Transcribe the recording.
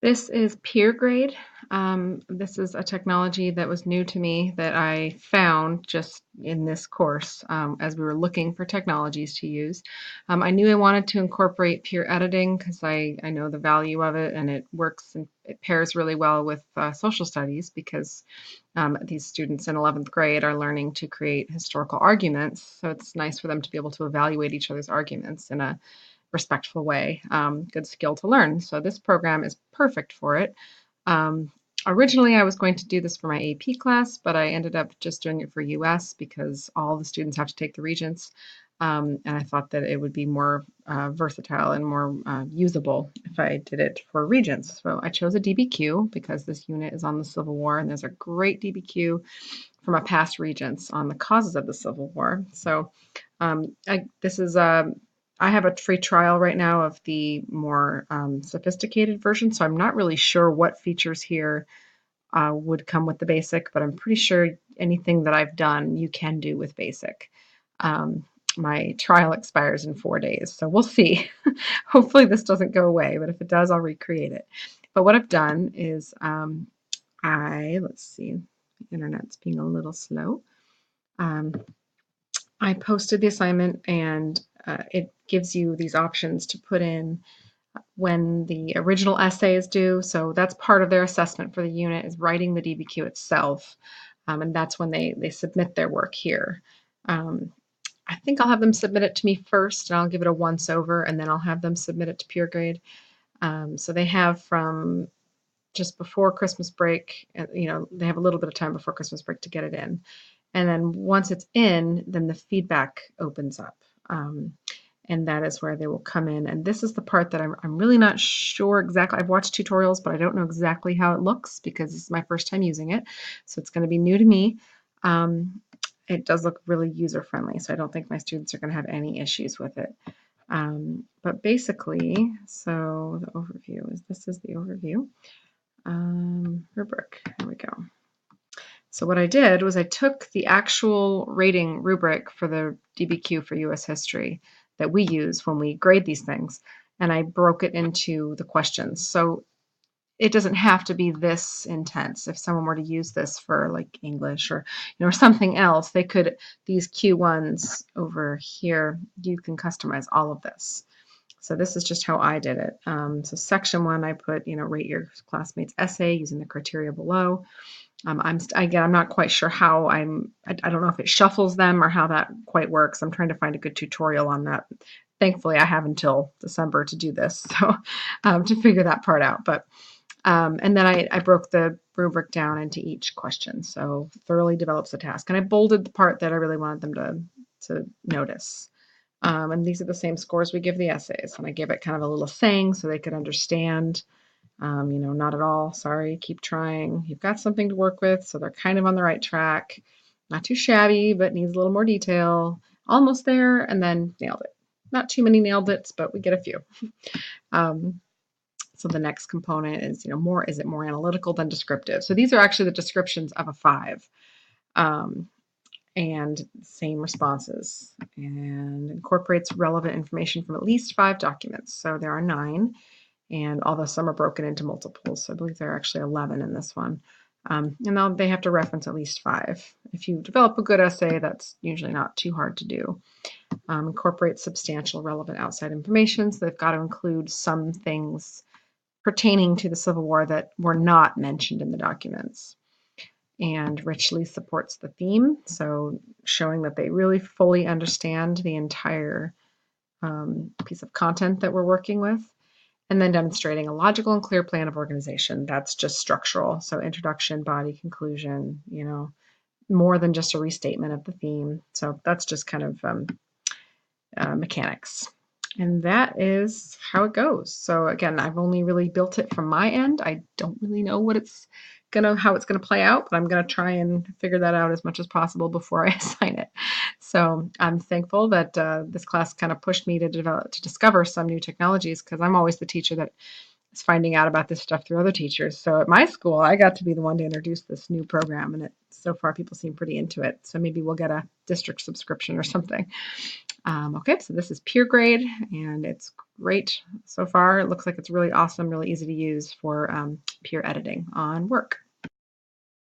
This is PeerGrade. This is a technology that was new to me that I found just in this course as we were looking for technologies to use. I knew I wanted to incorporate peer editing because I know the value of it, and it works and it pairs really well with social studies because these students in 11th grade are learning to create historical arguments. So it's nice for them to be able to evaluate each other's arguments in a respectful way. Good skill to learn. So this program is perfect for it. Um, Originally, I was going to do this for my AP class, but I ended up just doing it for US because all the students have to take the Regents. And I thought that it would be more versatile and more usable if I did it for Regents. So I chose a DBQ because this unit is on the Civil War, and there's a great DBQ from a past Regents on the causes of the Civil War. So this is I have a free trial right now of the more sophisticated version, so I'm not really sure what features here would come with the basic, but I'm pretty sure anything that I've done you can do with basic. Um, my trial expires in 4 days, so we'll see. Hopefully this doesn't go away, but if it does, I'll recreate it. But what I've done is let's see, the internet's being a little slow. I posted the assignment, and it gives you these options to put in when the original essay is due. So that's part of their assessment for the unit, is writing the DBQ itself. And that's when they submit their work here. I think I'll have them submit it to me first, and I'll give it a once over, and then I'll have them submit it to PeerGrade. So they have from just before Christmas break, they have a little bit of time before Christmas break to get it in. And then once it's in, then the feedback opens up. And that is where they will come in. And this is the part that I'm really not sure exactly. I've watched tutorials, but I don't know exactly how it looks because this is my first time using it. So it's going to be new to me. It does look really user-friendly, so I don't think my students are going to have any issues with it. But basically, so the overview this is the overview. Rubric, there we go. So what I did was I took the actual rating rubric for the DBQ for US history that we use when we grade these things, and I broke it into the questions. So it doesn't have to be this intense. If someone were to use this for like English or or something else, they could, these Q1s over here, you can customize all of this. So this is just how I did it. So section 1, I put, rate your classmate's essay using the criteria below. I'm not quite sure how I don't know if it shuffles them or how that quite works. I'm trying to find a good tutorial on that. Thankfully, I have until December to do this, so to figure that part out. But and then I broke the rubric down into each question. So thoroughly develops the task, and I bolded the part that I really wanted them to notice. And these are the same scores we give the essays, and I gave it kind of a little saying so they could understand. Not at all, sorry, keep trying. You've got something to work with, so they're kind of on the right track. Not too shabby, but needs a little more detail. Almost there, and then nailed it. Not too many nailed it's, but we get a few. So the next component is, is it more analytical than descriptive? So these are actually the descriptions of a 5. And same responses, and incorporates relevant information from at least 5 documents. So there are 9. And although some are broken into multiples, so I believe there are actually 11 in this one. And now they have to reference at least 5. If you develop a good essay, that's usually not too hard to do. Incorporate substantial relevant outside information, so they've got to include some things pertaining to the Civil War that were not mentioned in the documents. And richly supports the theme, so showing that they really fully understand the entire piece of content that we're working with. And then demonstrating a logical and clear plan of organization. That's just structural. So introduction, body, conclusion, more than just a restatement of the theme. So that's just kind of mechanics. And that is how it goes. So again, I've only really built it from my end. I don't really know how it's gonna play out, but I'm gonna try and figure that out as much as possible before I assign it. So I'm thankful that this class kind of pushed me to discover some new technologies, because I'm always the teacher that is finding out about this stuff through other teachers. So at my school, I got to be the one to introduce this new program, and so far people seem pretty into it. So maybe we'll get a district subscription or something. Okay, so this is PeerGrade, and it's great so far. It looks like it's really awesome, really easy to use for peer editing on work.